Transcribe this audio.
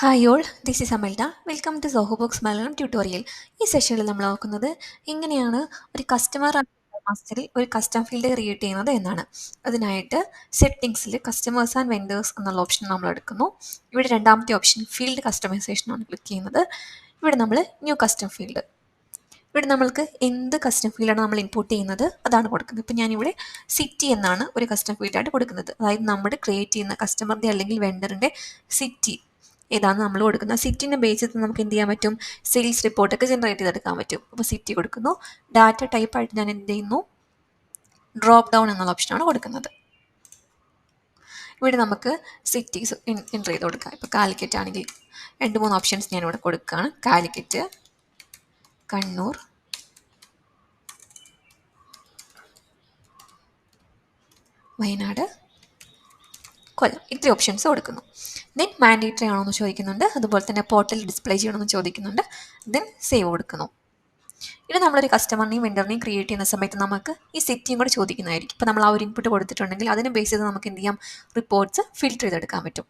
Hi all, this is Amalda. Welcome to Zoho box Malayalam tutorial. ഈ സെഷനിൽ നമ്മൾ നോക്കുന്നത് എങ്ങനെയാണ് ഒരു കസ്റ്റമർ മാസ്റ്ററിൽ ഒരു കസ്റ്റം ഫീൽഡ് ക്രിയേറ്റ് ചെയ്യുന്നത് എന്നാണ്. അതിനായിട്ട് സെറ്റിംഗ്സിൽ കസ്റ്റമേഴ്സ് ആൻഡ് വെൻഡേഴ്സ് എന്നുള്ള ഓപ്ഷൻ നമ്മൾ എടുക്കുന്നു. ഇവിടെ രണ്ടാമത്തെ ഓപ്ഷൻ ഫീൽഡ് കസ്റ്റമൈസേഷൻ ആണ് ക്ലിക്ക് ചെയ്യുന്നത്. ഇവിടെ നമ്മൾ ന്യൂ കസ്റ്റം ഫീൽഡ്, ഇവിടെ നമ്മൾക്ക് എന്ത് കസ്റ്റം ഫീൽഡാണ് നമ്മൾ ഇമ്പോർട്ട് ചെയ്യുന്നത് അതാണ് കൊടുക്കുന്നത്. ഇപ്പോൾ ഞാനിവിടെ സിറ്റി എന്നാണ് ഒരു കസ്റ്റം ഫീൽഡായിട്ട് കൊടുക്കുന്നത്. അതായത് നമ്മൾ ക്രിയേറ്റ് ചെയ്യുന്ന കസ്റ്റമറിൻ്റെ അല്ലെങ്കിൽ വെണ്ടറിൻ്റെ സിറ്റി ഏതാണ് നമ്മൾ കൊടുക്കുന്നത്. സിറ്റിൻ്റെ ബേസ് ചെയ്ത് നമുക്ക് എന്ത് ചെയ്യാൻ പറ്റും, സെയിൽസ് റിപ്പോർട്ടൊക്കെ ജനറേറ്റ് ചെയ്തെടുക്കാൻ പറ്റും. അപ്പോൾ സിറ്റി കൊടുക്കുന്നു. ഡാറ്റ ടൈപ്പായിട്ട് ഞാൻ എന്ത് ചെയ്യുന്നു, ഡ്രോപ്പ് ഡൗൺ എന്നുള്ള ഓപ്ഷനാണ് കൊടുക്കുന്നത്. ഇവിടെ നമുക്ക് സിറ്റീസ് എൻ്റർ ചെയ്ത് കൊടുക്കാം. ഇപ്പോൾ കാലിക്കറ്റ് ആണെങ്കിൽ 2-3 ഓപ്ഷൻസ് ഞാനിവിടെ കൊടുക്കുകയാണ്. കാലിക്കറ്റ്, കണ്ണൂർ, വയനാട്, കൊല്ലം, ഇത്രയും ഓപ്ഷൻസ് കൊടുക്കുന്നു. ദെൻ മാൻഡേറ്ററി ആണോ എന്ന് ചോദിക്കുന്നുണ്ട്. അതുപോലെ തന്നെ പോർട്ടൽ ഡിസ്പ്ലേ ചെയ്യണമെന്ന് ചോദിക്കുന്നുണ്ട്. ദെൻ സേവ് കൊടുക്കുന്നു. ഇത് നമ്മളൊരു കസ്റ്റമറിനെയും വെണ്ടറിനെയും ക്രിയേറ്റ് ചെയ്യുന്ന സമയത്ത് നമുക്ക് ഈ സിറ്റിയും കൂടെ ചോദിക്കുന്നതായിരിക്കും. ഇപ്പോൾ നമ്മൾ ആ ഒരു ഇൻപുട്ട് കൊടുത്തിട്ടുണ്ടെങ്കിൽ അതിനെ ബേസ് ചെയ്ത് നമുക്ക് എന്ത് ചെയ്യാം, റിപ്പോർട്ട്സ് ഫിൽറ്റർ ചെയ്തെടുക്കാൻ പറ്റും.